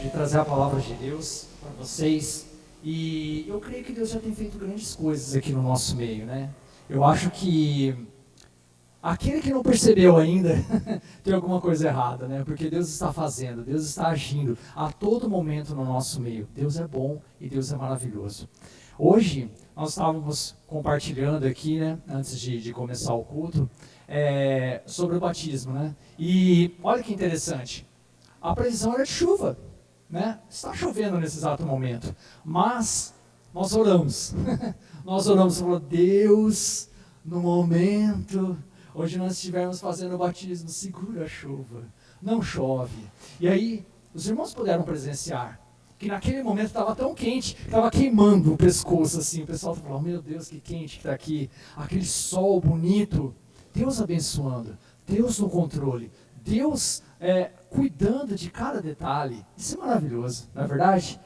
de trazer a palavra de Deus para vocês. E eu creio que Deus já tem feito grandes coisas aqui no nosso meio, né? Eu acho que aquele que não percebeu ainda tem alguma coisa errada, né? Porque Deus está fazendo, Deus está agindo a todo momento no nosso meio. Deus é bom e Deus é maravilhoso. Hoje nós estávamos compartilhando aqui, né, antes de começar o culto, sobre o batismo, né? E olha que interessante, a previsão era de chuva, né? Está chovendo nesse exato momento, mas nós oramos, nós oramos e falamos, Deus, no momento onde nós estivermos fazendo o batismo, segura a chuva, não chove. E aí os irmãos puderam presenciar que naquele momento estava tão quente, estava queimando o pescoço assim, o pessoal falou, meu Deus, que quente que está aqui, aquele sol bonito, Deus abençoando, Deus no controle, Deus cuidando de cada detalhe. Isso é maravilhoso, não é verdade?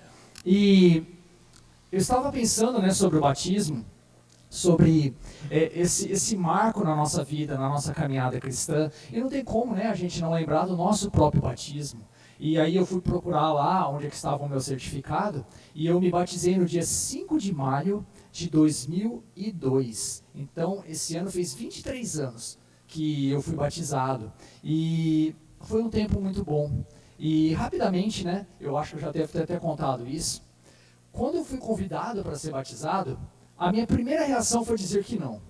E eu estava pensando, né, sobre o batismo, sobre esse marco na nossa vida, na nossa caminhada cristã, e não tem como, né, a gente não lembrar do nosso próprio batismo. E aí eu fui procurar lá onde é que estava o meu certificado, e eu me batizei no dia 5 de maio de 2002. Então, esse ano fez 23 anos que eu fui batizado. E foi um tempo muito bom. E rapidamente, né, eu acho que eu já devo ter até contado isso, quando eu fui convidado para ser batizado, a minha primeira reação foi dizer que não.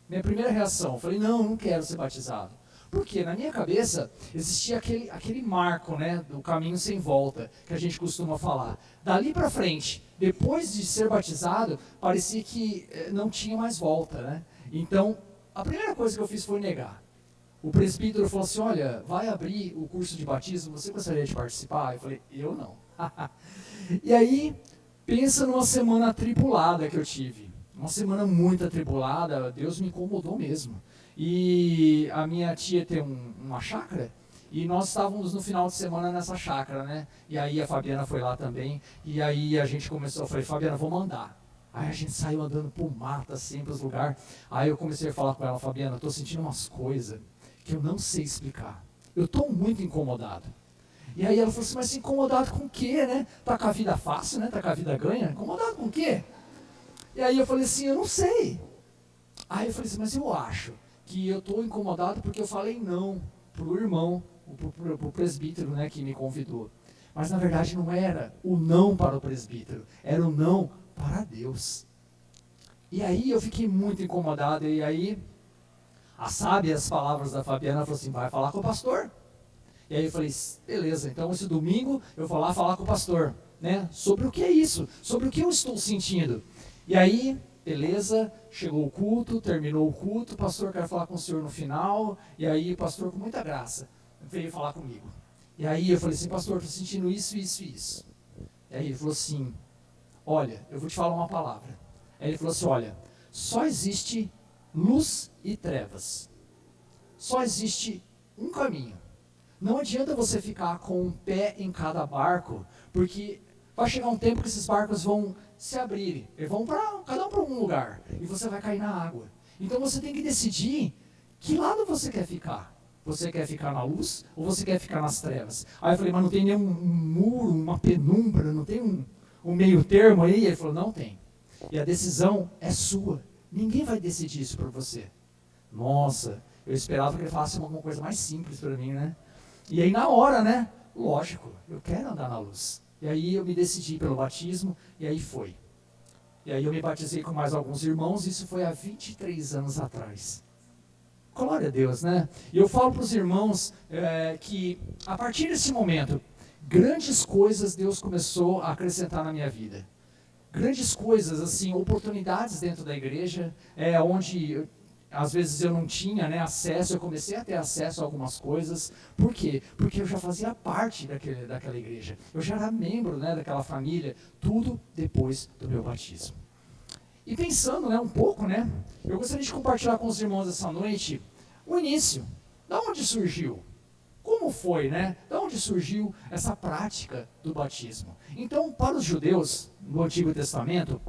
Minha primeira reação, eu falei, não quero ser batizado. Porque na minha cabeça existia aquele marco, né, do caminho sem volta, que a gente costuma falar. Dali para frente, depois de ser batizado, parecia que não tinha mais volta, né? Então, a primeira coisa que eu fiz foi negar. O presbítero falou assim, olha, vai abrir o curso de batismo, você gostaria de participar? Eu falei, eu não. E aí, pensa numa semana atribulada que eu tive. Uma semana muito atribulada, Deus me incomodou mesmo. E a minha tia tem uma chácara, e nós estávamos no final de semana nessa chácara, né? E aí a Fabiana foi lá também, e aí a gente começou, eu falei, Fabiana, vou mandar. Aí a gente saiu andando por mata, assim, para os lugares. Aí eu comecei a falar com ela, Fabiana, eu estou sentindo umas coisas que eu não sei explicar. Eu estou muito incomodado. E aí ela falou assim, mas incomodado com o quê, né? Tá com a vida fácil, né? Tá com a vida ganha? Incomodado com o quê? E aí eu falei assim, eu não sei. Aí eu falei assim, mas eu acho que eu estou incomodado porque eu falei não para o irmão, para o presbítero, né, que me convidou. Mas na verdade não era o não para o presbítero, era o não para Deus. E aí eu fiquei muito incomodado, e aí as sábias palavras da Fabiana falou assim, vai falar com o pastor. E aí eu falei, beleza, então esse domingo eu vou lá falar com o pastor, né, sobre o que é isso, sobre o que eu estou sentindo. E aí, beleza, chegou o culto, terminou o culto, o pastor quer falar com o senhor no final, e aí o pastor com muita graça veio falar comigo. E aí eu falei assim, pastor, estou sentindo isso, isso e isso. E aí ele falou assim, olha, eu vou te falar uma palavra. Aí ele falou assim, olha, só existe luz e trevas. Só existe um caminho. Não adianta você ficar com um pé em cada barco, porque vai chegar um tempo que esses barcos vão se abrirem, eles vão cada um para um lugar, e você vai cair na água. Então você tem que decidir que lado você quer ficar. Você quer ficar na luz ou você quer ficar nas trevas? Aí eu falei, mas não tem nenhum muro, uma penumbra, não tem um meio termo aí? Ele falou, não tem. E a decisão é sua. Ninguém vai decidir isso por você. Nossa, eu esperava que ele falasse alguma coisa mais simples para mim, né? E aí na hora, né? Lógico, eu quero andar na luz. E aí eu me decidi pelo batismo, e aí foi. E aí eu me batizei com mais alguns irmãos, isso foi há 23 anos atrás. Glória a Deus, né? E eu falo para os irmãos que a partir desse momento, grandes coisas Deus começou a acrescentar na minha vida. Grandes coisas, assim, oportunidades dentro da igreja, onde às vezes eu não tinha, né, acesso, eu comecei a ter acesso a algumas coisas. Por quê? Porque eu já fazia parte daquela igreja. Eu já era membro, né, daquela família, tudo depois do meu batismo. E pensando, né, um pouco, né, eu gostaria de compartilhar com os irmãos essa noite o início. Da onde surgiu? Como foi, né? Da onde surgiu essa prática do batismo? Então, para os judeus, no Antigo Testamento,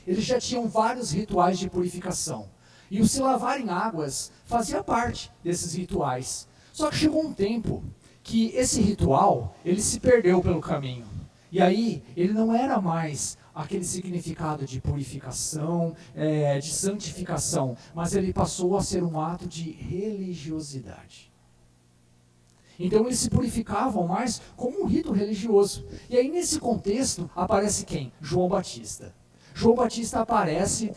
eles já tinham vários rituais de purificação. E o se lavar em águas fazia parte desses rituais. Só que chegou um tempo que esse ritual, ele se perdeu pelo caminho. E aí, ele não era mais aquele significado de purificação, de santificação, mas ele passou a ser um ato de religiosidade. Então eles se purificavam mais como um rito religioso. E aí nesse contexto aparece quem? João Batista. João Batista aparece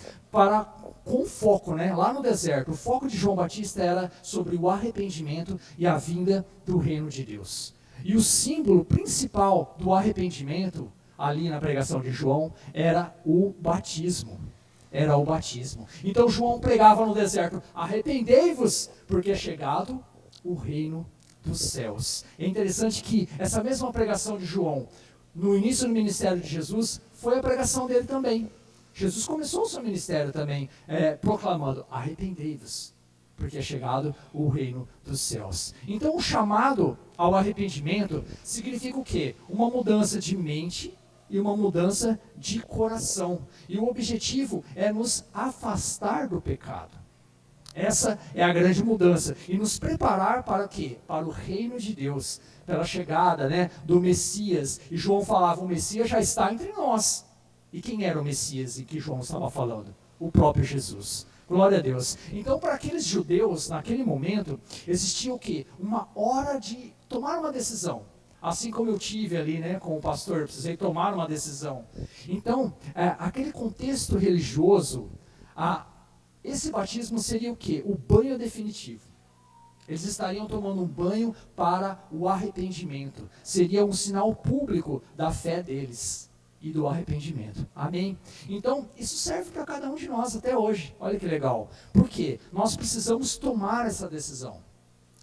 com foco, né? Lá no deserto. O foco de João Batista era sobre o arrependimento e a vinda do reino de Deus. E o símbolo principal do arrependimento, ali na pregação de João, era o batismo. Era o batismo. Então João pregava no deserto: arrependei-vos, porque é chegado o reino dos céus. É interessante que essa mesma pregação de João, no início do ministério de Jesus, foi a pregação dele também. Jesus começou o seu ministério também proclamando: arrependei-vos, porque é chegado o reino dos céus. Então o chamado ao arrependimento significa o quê? Uma mudança de mente e uma mudança de coração. E o objetivo é nos afastar do pecado. Essa é a grande mudança. E nos preparar para o quê? Para o reino de Deus. Pela chegada, né, do Messias. E João falava: o Messias já está entre nós. E quem era o Messias em que João estava falando? O próprio Jesus. Glória a Deus. Então, para aqueles judeus, naquele momento, existia o quê? Uma hora de tomar uma decisão. Assim como eu tive ali, né, com o pastor, precisei tomar uma decisão. Então, aquele contexto religioso, esse batismo seria o quê? O banho definitivo. Eles estariam tomando um banho para o arrependimento. Seria um sinal público da fé deles e do arrependimento. Amém? Então, isso serve para cada um de nós até hoje. Olha que legal. Por quê? Nós precisamos tomar essa decisão.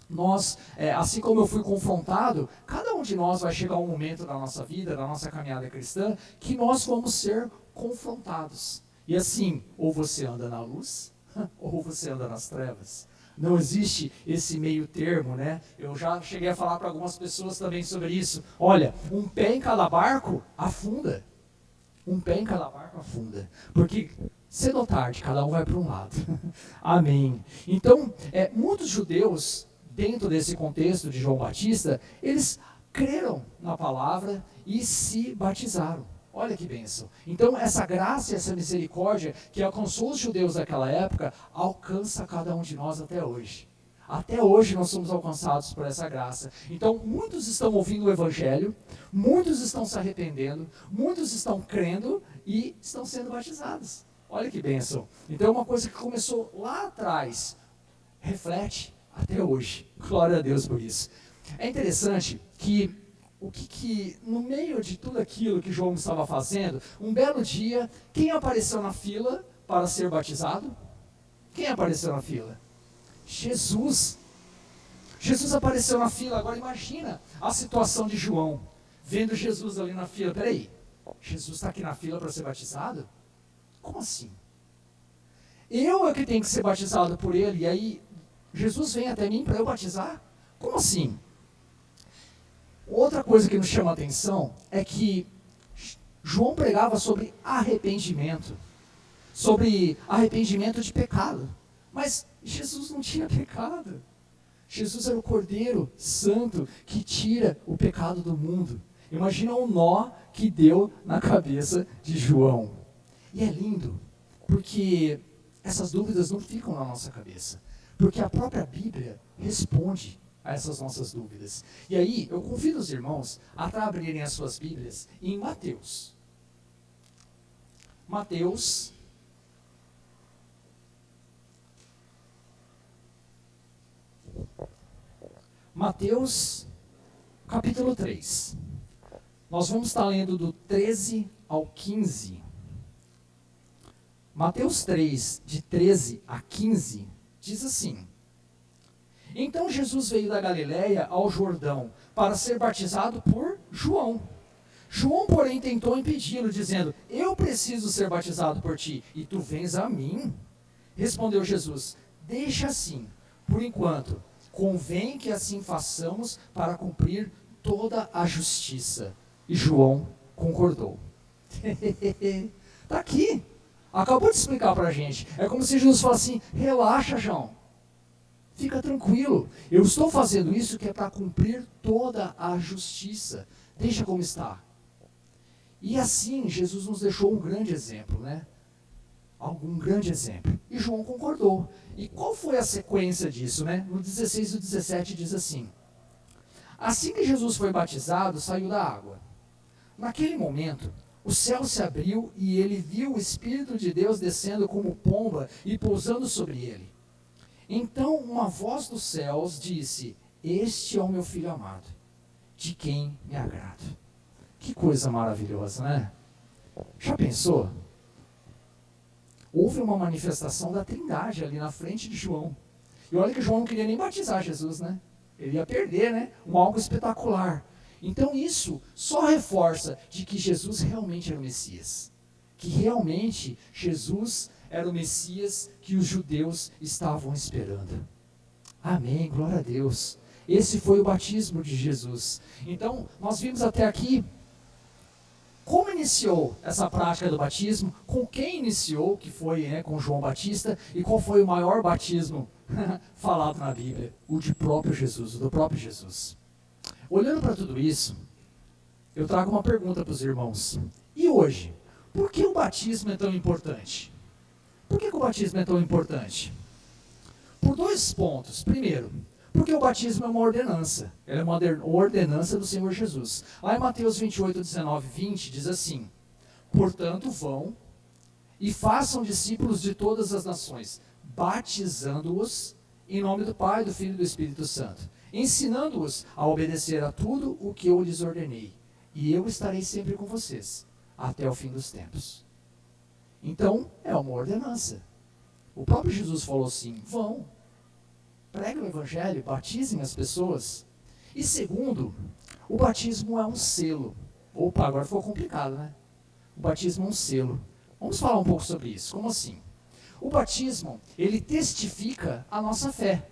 Nós, assim como eu fui confrontado, cada um de nós vai chegar um momento da nossa vida, da nossa caminhada cristã, que nós vamos ser confrontados. E assim, ou você anda na luz, ou você anda nas trevas. Não existe esse meio termo, né? Eu já cheguei a falar para algumas pessoas também sobre isso. Olha, um pé em cada barco afunda. Um pé em cada barco afunda. Porque cedo ou tarde, cada um vai para um lado. Amém. Então, muitos judeus, dentro desse contexto de João Batista, eles creram na palavra e se batizaram. Olha que bênção. Então, essa graça e essa misericórdia que alcançou os judeus daquela época, alcança cada um de nós até hoje. Até hoje nós somos alcançados por essa graça. Então, muitos estão ouvindo o Evangelho, muitos estão se arrependendo, muitos estão crendo e estão sendo batizados. Olha que bênção. Então, é uma coisa que começou lá atrás, reflete até hoje. Glória a Deus por isso. É interessante que no meio de tudo aquilo que João estava fazendo, um belo dia, quem apareceu na fila para ser batizado? Quem apareceu na fila? Jesus. Jesus apareceu na fila. Agora imagina a situação de João, vendo Jesus ali na fila. Peraí, Jesus está aqui na fila para ser batizado? Como assim? Eu é que tenho que ser batizado por ele, e aí Jesus vem até mim para eu batizar? Como assim? Outra coisa que nos chama a atenção é que João pregava sobre arrependimento de pecado. Mas Jesus não tinha pecado. Jesus era o Cordeiro Santo que tira o pecado do mundo. Imagina o nó que deu na cabeça de João. E é lindo, porque essas dúvidas não ficam na nossa cabeça. Porque a própria Bíblia responde a essas nossas dúvidas. E aí, eu convido os irmãos a abrirem as suas Bíblias em Mateus. Mateus, capítulo 3. Nós vamos estar lendo do 13 ao 15. Mateus 3, de 13 a 15, diz assim: Então Jesus veio da Galiléia ao Jordão para ser batizado por João. João, porém, tentou impedi-lo, dizendo: Eu preciso ser batizado por ti, e tu vens a mim? Respondeu Jesus: Deixa assim, por enquanto. Convém que assim façamos para cumprir toda a justiça. E João concordou. Está aqui. Acabou de explicar para a gente. É como se Jesus falasse assim: relaxa, João. Fica tranquilo, eu estou fazendo isso que é para cumprir toda a justiça. Deixa como está. E assim, Jesus nos deixou um grande exemplo, né? Um grande exemplo. E João concordou. E qual foi a sequência disso, né? No 16 e 17 diz assim: assim que Jesus foi batizado, saiu da água. Naquele momento, o céu se abriu e ele viu o Espírito de Deus descendo como pomba e pousando sobre ele. Então uma voz dos céus disse: este é o meu filho amado, de quem me agrado. Que coisa maravilhosa, né? Já pensou? Houve uma manifestação da Trindade ali na frente de João. E olha que João não queria nem batizar Jesus, né? Ele ia perder, né? Algo espetacular. Então isso só reforça de que Jesus realmente era o Messias. Que realmente Jesus era o Messias que os judeus estavam esperando. Amém, glória a Deus. Esse foi o batismo de Jesus. Então, nós vimos até aqui como iniciou essa prática do batismo, com quem iniciou, que foi com João Batista, e qual foi o maior batismo falado na Bíblia? O de próprio Jesus, o do próprio Jesus. Olhando para tudo isso, eu trago uma pergunta para os irmãos. E hoje, por que o batismo é tão importante? Por que o batismo é tão importante? Por dois pontos. Primeiro, porque o batismo é uma ordenança. Ela é uma ordenança do Senhor Jesus. Lá em Mateus 28, 19 e 20, diz assim: portanto, vão e façam discípulos de todas as nações, batizando-os em nome do Pai, do Filho e do Espírito Santo, ensinando-os a obedecer a tudo o que eu lhes ordenei. E eu estarei sempre com vocês, até o fim dos tempos. Então, é uma ordenança. O próprio Jesus falou assim: vão, preguem o Evangelho, batizem as pessoas. E segundo, o batismo é um selo. Opa, agora ficou complicado, né? O batismo é um selo. Vamos falar um pouco sobre isso. Como assim? O batismo, ele testifica a nossa fé.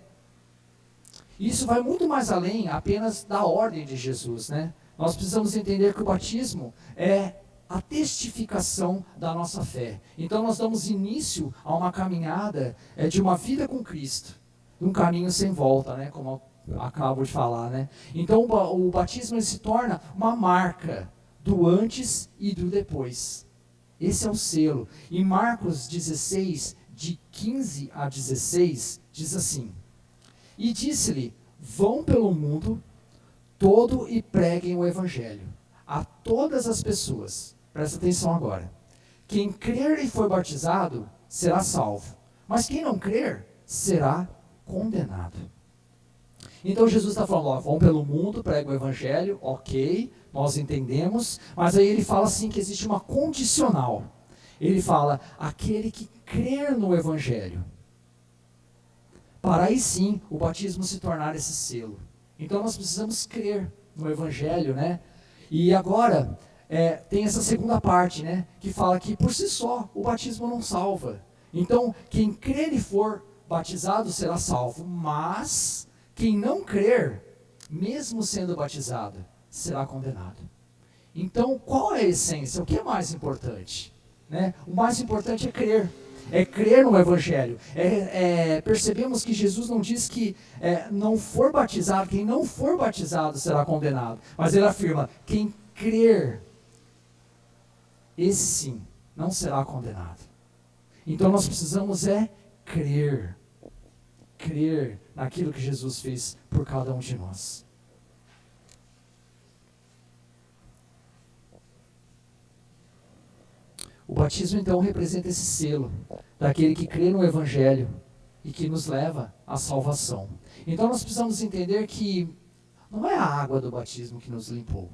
Isso vai muito mais além apenas da ordem de Jesus, né? Nós precisamos entender que o batismo é a testificação da nossa fé. Então nós damos início a uma caminhada de uma vida com Cristo, um caminho sem volta, né? Como eu acabo de falar, né? Então o batismo ele se torna uma marca do antes e do depois. Esse é o selo. Em Marcos 16, de 15 a 16, diz assim: e disse-lhe, vão pelo mundo todo e preguem o Evangelho a todas as pessoas. Presta atenção agora. Quem crer e for batizado será salvo, mas quem não crer será condenado. Então Jesus está falando, vão pelo mundo, pregam o Evangelho, ok, nós entendemos, mas aí ele fala assim que existe uma condicional. Ele fala, aquele que crer no Evangelho, para aí sim o batismo se tornar esse selo. Então nós precisamos crer no Evangelho, né? E agora, tem essa segunda parte, né? Que fala que por si só o batismo não salva. Então, quem crer e for batizado será salvo, mas quem não crer, mesmo sendo batizado, será condenado. Então, qual é a essência? O que é mais importante? Né? O mais importante é crer no Evangelho. Percebemos que Jesus não diz que não for batizado, quem não for batizado será condenado. Mas ele afirma, quem crer, esse sim, não será condenado. Então nós precisamos crer. Crer naquilo que Jesus fez por cada um de nós. O batismo então representa esse selo daquele que crê no Evangelho e que nos leva à salvação. Então nós precisamos entender que não é a água do batismo que nos limpou.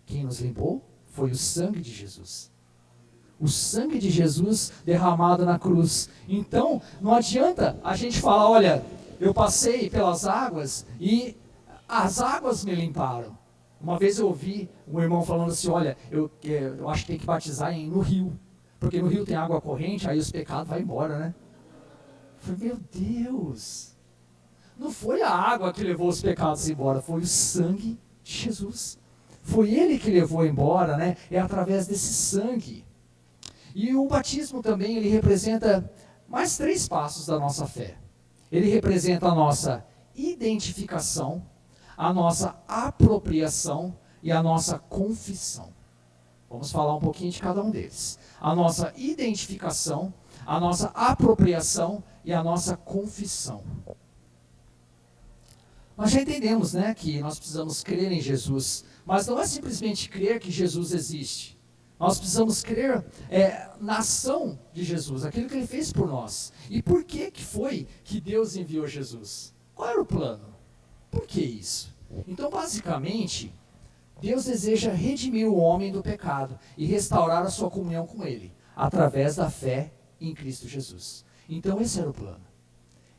Quem nos limpou foi o sangue de Jesus. O sangue de Jesus derramado na cruz. Então não adianta a gente falar, olha, eu passei pelas águas e as águas me limparam. Uma vez eu ouvi um irmão falando assim, olha, eu acho que tem que batizar no rio, porque no rio tem água corrente, aí os pecados vão embora, né? Eu falei, meu Deus, não foi a água que levou os pecados embora, foi o sangue de Jesus. Foi ele que levou embora, né? É através desse sangue. E o batismo também, ele representa mais 3 passos da nossa fé. Ele representa a nossa identificação, a nossa apropriação e a nossa confissão. Vamos falar um pouquinho de cada um deles. A nossa identificação, a nossa apropriação e a nossa confissão. Nós já entendemos, né, que nós precisamos crer em Jesus, mas não é simplesmente crer que Jesus existe. Nós precisamos crer na ação de Jesus, aquilo que Ele fez por nós. E por que foi que Deus enviou Jesus? Qual era o plano? Por que isso? Então, basicamente, Deus deseja redimir o homem do pecado e restaurar a sua comunhão com Ele, através da fé em Cristo Jesus. Então, esse era o plano.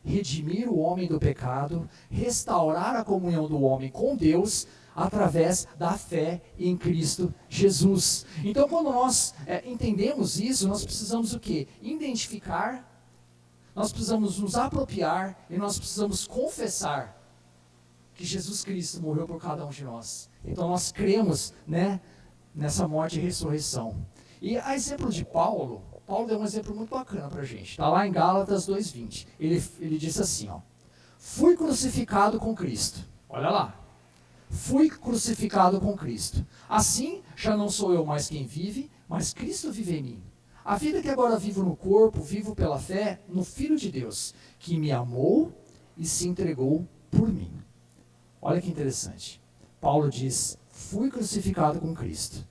Redimir o homem do pecado, restaurar a comunhão do homem com Deus, através da fé em Cristo Jesus. Então, quando nós entendemos isso, nós precisamos o quê? Identificar, nós precisamos nos apropriar e nós precisamos confessar que Jesus Cristo morreu por cada um de nós. Então, nós cremos, né, nessa morte e ressurreição. E a exemplo de Paulo deu um exemplo muito bacana para a gente. Está lá em Gálatas 2:20. Ele disse assim, ó: fui crucificado com Cristo. Olha lá. Fui crucificado com Cristo. Assim, já não sou eu mais quem vive, mas Cristo vive em mim. A vida que agora vivo no corpo, vivo pela fé no Filho de Deus, que me amou e se entregou por mim. Olha que interessante. Paulo diz, fui crucificado com Cristo.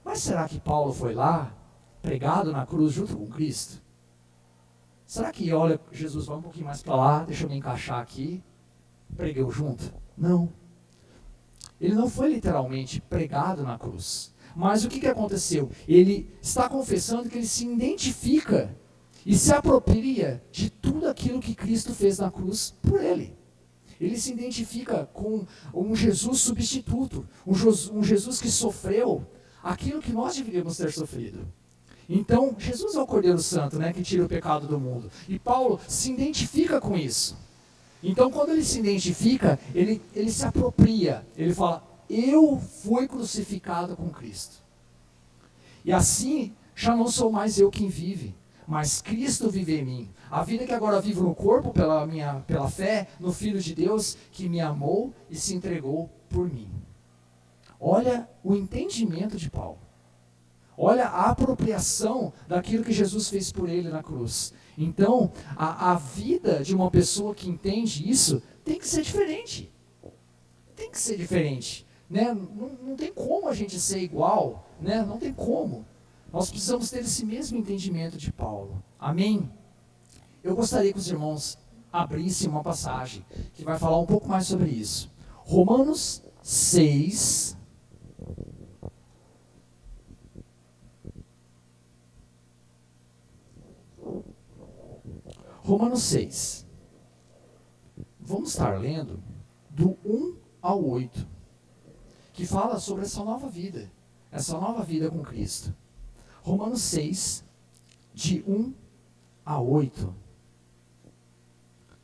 Mas será que Paulo foi lá, pregado na cruz junto com Cristo? Será que, olha, Jesus, vai um pouquinho mais para lá, deixa eu me encaixar aqui, pregou junto? Não. Ele não foi literalmente pregado na cruz. Mas o que aconteceu? Ele está confessando que ele se identifica e se apropria de tudo aquilo que Cristo fez na cruz por ele. Ele se identifica com um Jesus substituto, um Jesus que sofreu aquilo que nós deveríamos ter sofrido. Então, Jesus é o Cordeiro Santo, né, que tira o pecado do mundo. E Paulo se identifica com isso. Então, quando ele se identifica, ele se apropria. Ele fala, eu fui crucificado com Cristo. E assim, já não sou mais eu quem vive, mas Cristo vive em mim. A vida que agora vivo no corpo, pela fé no Filho de Deus, que me amou e se entregou por mim. Olha o entendimento de Paulo. Olha a apropriação daquilo que Jesus fez por ele na cruz. Então, a vida de uma pessoa que entende isso tem que ser diferente. Tem que ser diferente. Né? Não tem como a gente ser igual. Né? Não tem como. Nós precisamos ter esse mesmo entendimento de Paulo. Amém? Eu gostaria que os irmãos abrissem uma passagem que vai falar um pouco mais sobre isso. Romanos 6... Romanos 6. Vamos estar lendo do 1 ao 8, que fala sobre essa nova vida com Cristo. Romanos 6, de 1 a 8,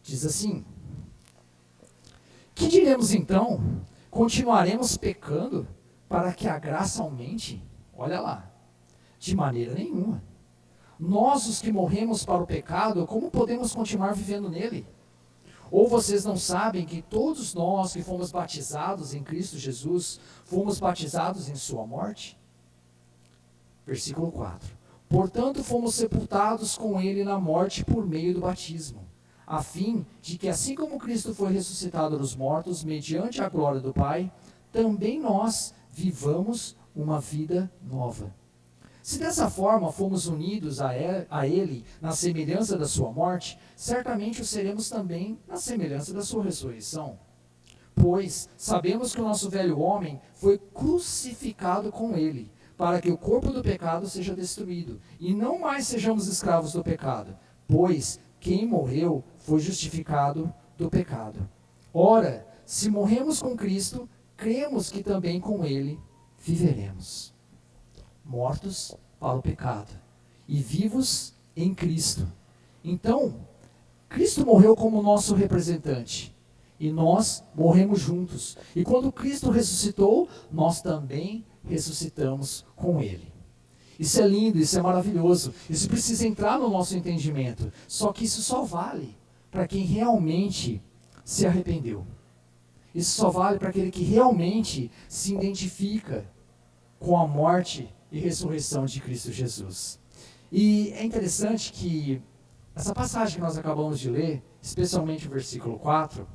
diz assim: que diremos então? Continuaremos pecando para que a graça aumente? Olha lá, de maneira nenhuma. Nós, os que morremos para o pecado, como podemos continuar vivendo nele? Ou vocês não sabem que todos nós que fomos batizados em Cristo Jesus, fomos batizados em sua morte? Versículo 4. Portanto, fomos sepultados com ele na morte por meio do batismo, a fim de que, assim como Cristo foi ressuscitado dos mortos, mediante a glória do Pai, também nós vivamos uma vida nova. Se dessa forma fomos unidos a Ele na semelhança da sua morte, certamente o seremos também na semelhança da sua ressurreição. Pois sabemos que o nosso velho homem foi crucificado com Ele, para que o corpo do pecado seja destruído, e não mais sejamos escravos do pecado, pois quem morreu foi justificado do pecado. Ora, se morremos com Cristo, cremos que também com Ele viveremos. Mortos para o pecado e vivos em Cristo. Então, Cristo morreu como nosso representante e nós morremos juntos. E quando Cristo ressuscitou, nós também ressuscitamos com Ele. Isso é lindo, isso é maravilhoso. Isso precisa entrar no nosso entendimento. Só que isso só vale para quem realmente se arrependeu. Isso só vale para aquele que realmente se identifica com a morte e ressurreição de Cristo Jesus. E é interessante que essa passagem que nós acabamos de ler, especialmente o versículo 4,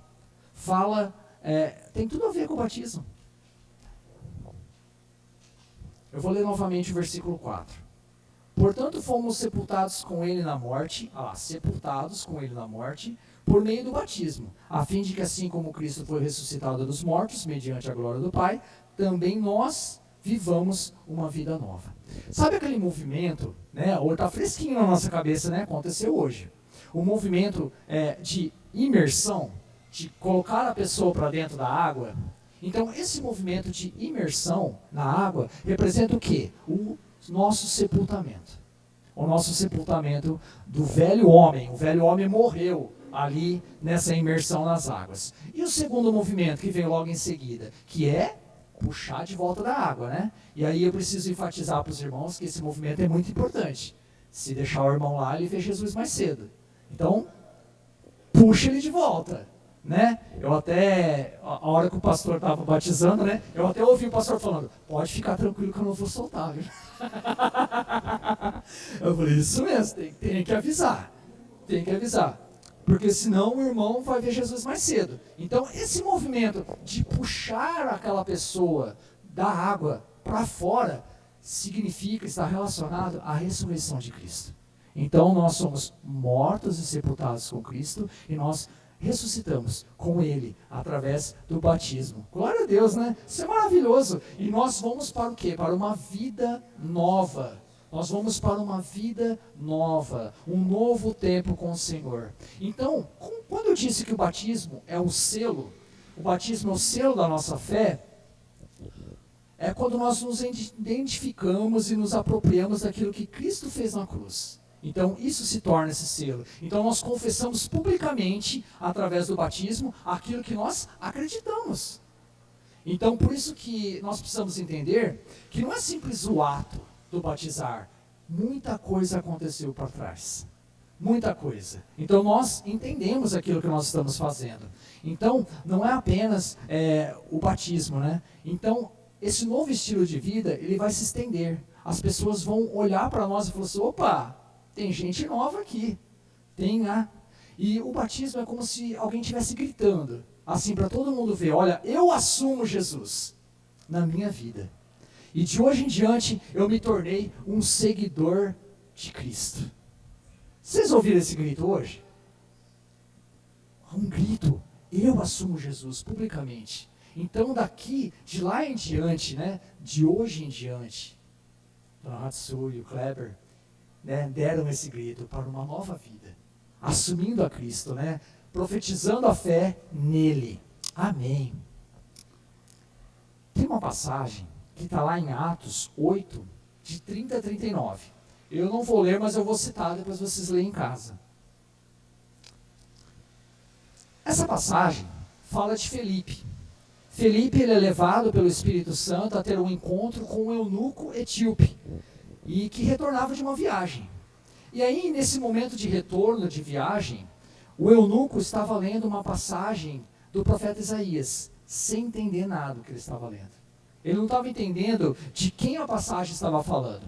tem tudo a ver com o batismo. Eu vou ler novamente o versículo 4. Portanto, fomos sepultados com ele na morte, por meio do batismo, a fim de que assim como Cristo foi ressuscitado dos mortos, mediante a glória do Pai, também nós vivamos uma vida nova. Sabe aquele movimento, né? Ou está fresquinho na nossa cabeça, né? Aconteceu hoje. O movimento de imersão, de colocar a pessoa para dentro da água. Então, esse movimento de imersão na água representa o quê? O nosso sepultamento. O nosso sepultamento do velho homem. O velho homem morreu ali nessa imersão nas águas. E o segundo movimento que vem logo em seguida, que é puxar de volta da água, né? E aí eu preciso enfatizar para os irmãos que esse movimento é muito importante. Se deixar o irmão lá, ele vê Jesus mais cedo. Então, puxa ele de volta, né? Eu até, a hora que o pastor estava batizando, né? Eu até ouvi o pastor falando, pode ficar tranquilo que eu não vou soltar, viu? Eu falei, isso mesmo, tem que avisar. Tem que avisar. Porque senão o irmão vai ver Jesus mais cedo. Então, esse movimento de puxar aquela pessoa da água para fora, significa, está relacionado à ressurreição de Cristo. Então, nós somos mortos e sepultados com Cristo, e nós ressuscitamos com Ele, através do batismo. Glória a Deus, né? Isso é maravilhoso. E nós vamos para o quê? Para uma vida nova. Nós vamos para uma vida nova, um novo tempo com o Senhor. Então, quando eu disse que o batismo é o selo da nossa fé, é quando nós nos identificamos e nos apropriamos daquilo que Cristo fez na cruz. Então, isso se torna esse selo. Então, nós confessamos publicamente, através do batismo, aquilo que nós acreditamos. Então, por isso que nós precisamos entender que não é simples o ato do batizar. Muita coisa aconteceu para trás. Muita coisa. Então, nós entendemos aquilo que nós estamos fazendo. Então, não é apenas o batismo, né? Então, esse novo estilo de vida, ele vai se estender. As pessoas vão olhar para nós e falar assim, opa, tem gente nova aqui. E o batismo é como se alguém estivesse gritando, assim, para todo mundo ver, olha, eu assumo Jesus na minha vida. E de hoje em diante, eu me tornei um seguidor de Cristo. Vocês ouviram esse grito hoje? Um grito, eu assumo Jesus publicamente. Então de lá em diante, né, de hoje em diante, Dona Hatsu e o Kleber, né, deram esse grito para uma nova vida, assumindo a Cristo, né, profetizando a fé nele. Amém. Tem uma passagem que está lá em Atos 8, de 30 a 39. Eu não vou ler, mas eu vou citar, depois vocês leem em casa. Essa passagem fala de Felipe. Felipe, ele é levado pelo Espírito Santo a ter um encontro com um eunuco etíope, e que retornava de uma viagem. E aí, nesse momento de retorno de viagem, o eunuco estava lendo uma passagem do profeta Isaías, sem entender nada do que ele estava lendo. Ele não estava entendendo de quem a passagem estava falando.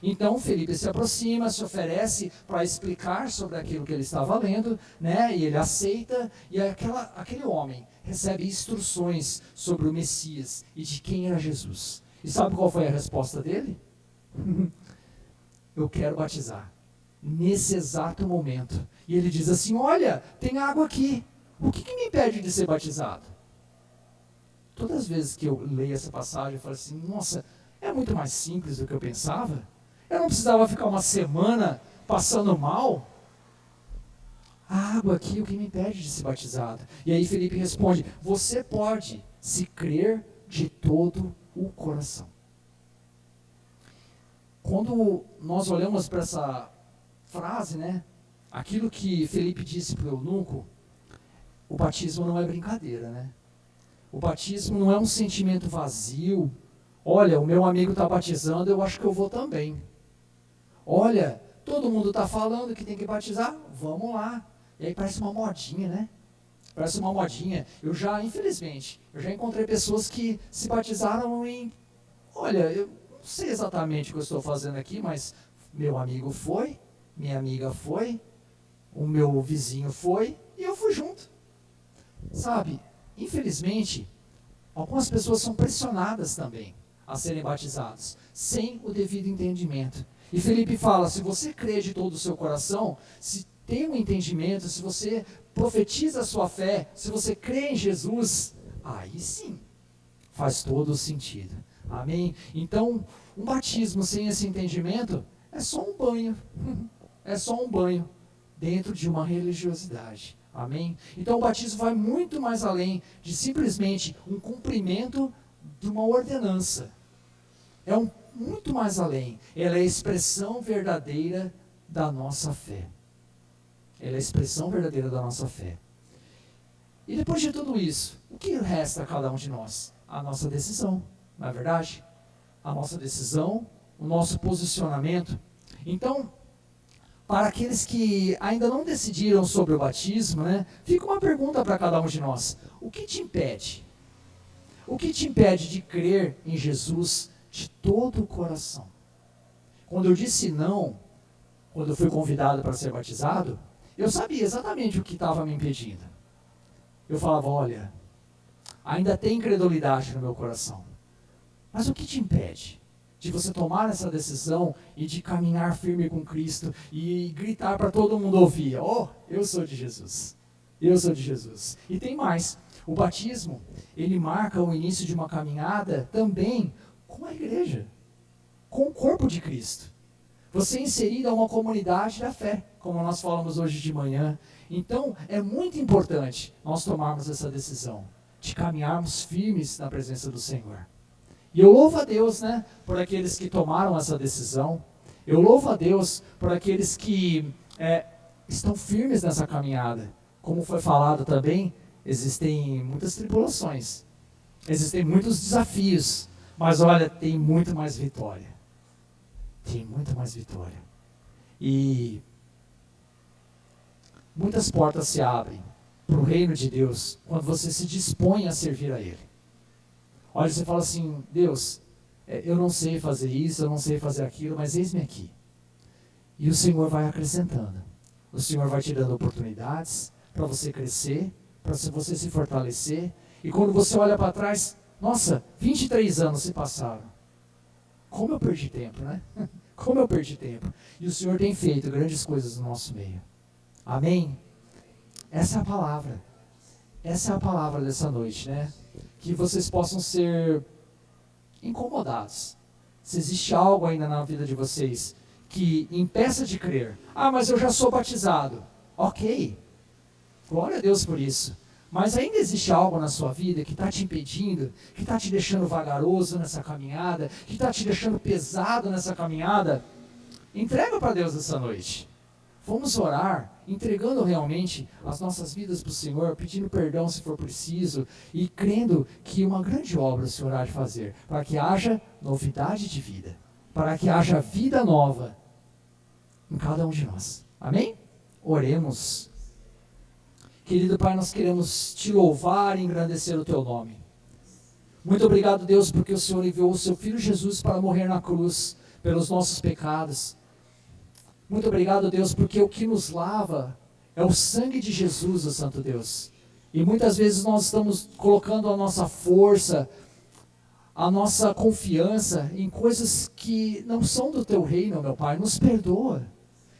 Então, Felipe se aproxima, se oferece para explicar sobre aquilo que ele estava lendo, né? E ele aceita, e aquele homem recebe instruções sobre o Messias e de quem era Jesus. E sabe qual foi a resposta dele? Eu quero batizar. Nesse exato momento. E ele diz assim, olha, tem água aqui. O que me impede de ser batizado? Todas as vezes que eu leio essa passagem, eu falo assim, nossa, é muito mais simples do que eu pensava. Eu não precisava ficar uma semana passando mal. A água aqui, o que me impede de ser batizado? E aí Felipe responde, você pode, se crer de todo o coração. Quando nós olhamos para essa frase, né, aquilo que Felipe disse para o eunuco, o batismo não é brincadeira, né? O batismo não é um sentimento vazio. Olha, o meu amigo está batizando, eu acho que eu vou também. Olha, todo mundo está falando que tem que batizar, vamos lá. E aí parece uma modinha, né? Parece uma modinha. Infelizmente, eu já encontrei pessoas que se batizaram em... Olha, eu não sei exatamente o que eu estou fazendo aqui, mas meu amigo foi, minha amiga foi, o meu vizinho foi, e eu fui junto. Sabe, infelizmente, algumas pessoas são pressionadas também a serem batizados, sem o devido entendimento. E Felipe fala, se você crê de todo o seu coração, se tem um entendimento, se você profetiza a sua fé, se você crê em Jesus, aí sim, faz todo o sentido. Amém? Então, um batismo sem esse entendimento é só um banho. É só um banho dentro de uma religiosidade. Amém? Então o batismo vai muito mais além de simplesmente um cumprimento de uma ordenança. Muito mais além. Ela é a expressão verdadeira da nossa fé. Ela é a expressão verdadeira da nossa fé. E depois de tudo isso, o que resta a cada um de nós? A nossa decisão, não é verdade? A nossa decisão, o nosso posicionamento. Então, para aqueles que ainda não decidiram sobre o batismo, né, fica uma pergunta para cada um de nós. O que te impede? O que te impede de crer em Jesus de todo o coração? Quando eu disse não, quando eu fui convidado para ser batizado, eu sabia exatamente o que estava me impedindo. Eu falava, olha, ainda tem incredulidade no meu coração. Mas o que te impede de você tomar essa decisão e de caminhar firme com Cristo e gritar para todo mundo ouvir, eu sou de Jesus, eu sou de Jesus. E tem mais, o batismo, ele marca o início de uma caminhada também com a igreja, com o corpo de Cristo. Você é inserido a uma comunidade da fé, como nós falamos hoje de manhã. Então, é muito importante nós tomarmos essa decisão, de caminharmos firmes na presença do Senhor. E eu louvo a Deus, né, por aqueles que tomaram essa decisão. Eu louvo a Deus por aqueles que estão firmes nessa caminhada. Como foi falado também, existem muitas tribulações, existem muitos desafios, mas olha, tem muito mais vitória. Tem muito mais vitória. E muitas portas se abrem para o reino de Deus quando você se dispõe a servir a Ele. Olha, você fala assim, Deus, eu não sei fazer isso, eu não sei fazer aquilo, mas eis-me aqui. E o Senhor vai acrescentando. O Senhor vai te dando oportunidades para você crescer, para você se fortalecer. E quando você olha para trás, nossa, 23 anos se passaram. Como eu perdi tempo, né? Como eu perdi tempo. E o Senhor tem feito grandes coisas no nosso meio. Amém? Essa é a palavra. Essa é a palavra dessa noite, né? Que vocês possam ser incomodados. Se existe algo ainda na vida de vocês que impeça de crer. Mas eu já sou batizado. Ok. Glória a Deus por isso. Mas ainda existe algo na sua vida que está te impedindo, que está te deixando vagaroso nessa caminhada, que está te deixando pesado nessa caminhada. Entrega para Deus essa noite. Vamos orar, entregando realmente as nossas vidas para o Senhor, pedindo perdão se for preciso, e crendo que uma grande obra o Senhor há de fazer, para que haja novidade de vida, para que haja vida nova em cada um de nós. Amém? Oremos. Querido Pai, nós queremos te louvar e engrandecer o teu nome. Muito obrigado, Deus, porque o Senhor enviou o seu Filho Jesus para morrer na cruz pelos nossos pecados. Muito obrigado, Deus, porque o que nos lava é o sangue de Jesus, ó Santo Deus. E muitas vezes nós estamos colocando a nossa força, a nossa confiança em coisas que não são do teu reino, meu Pai. Nos perdoa.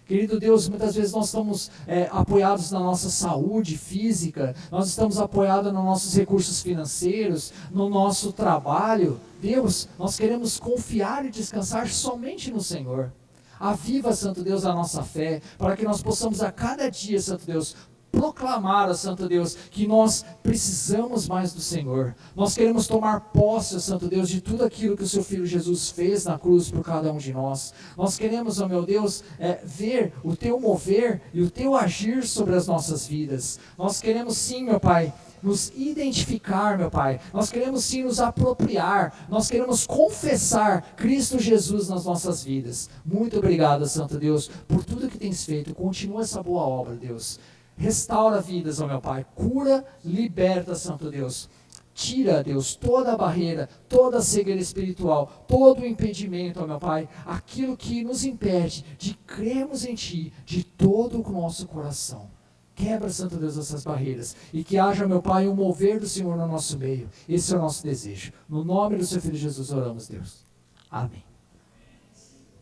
Querido Deus, muitas vezes nós estamos apoiados na nossa saúde física, nós estamos apoiados nos nossos recursos financeiros, no nosso trabalho. Deus, nós queremos confiar e descansar somente no Senhor. Aviva, Santo Deus, a nossa fé, para que nós possamos a cada dia, Santo Deus, proclamar, ó Santo Deus, que nós precisamos mais do Senhor. Nós queremos tomar posse, ó Santo Deus, de tudo aquilo que o seu Filho Jesus fez na cruz por cada um de nós. Nós queremos, ó meu Deus, ver o teu mover e o teu agir sobre as nossas vidas. Nós queremos sim, meu Pai, nos identificar, meu Pai. Nós queremos sim nos apropriar. Nós queremos confessar Cristo Jesus nas nossas vidas. Muito obrigado, Santo Deus, por tudo que tens feito. Continua essa boa obra, Deus. Restaura vidas, ó meu Pai. Cura, liberta, Santo Deus. Tira, Deus, toda a barreira, toda a cegueira espiritual, todo o impedimento, ó meu Pai, aquilo que nos impede de crermos em Ti de todo o nosso coração. Quebra, Santo Deus, essas barreiras e que haja, meu Pai, um mover do Senhor no nosso meio. Esse é o nosso desejo. No nome do Seu Filho Jesus oramos, Deus. Amém.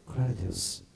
Glória a Deus.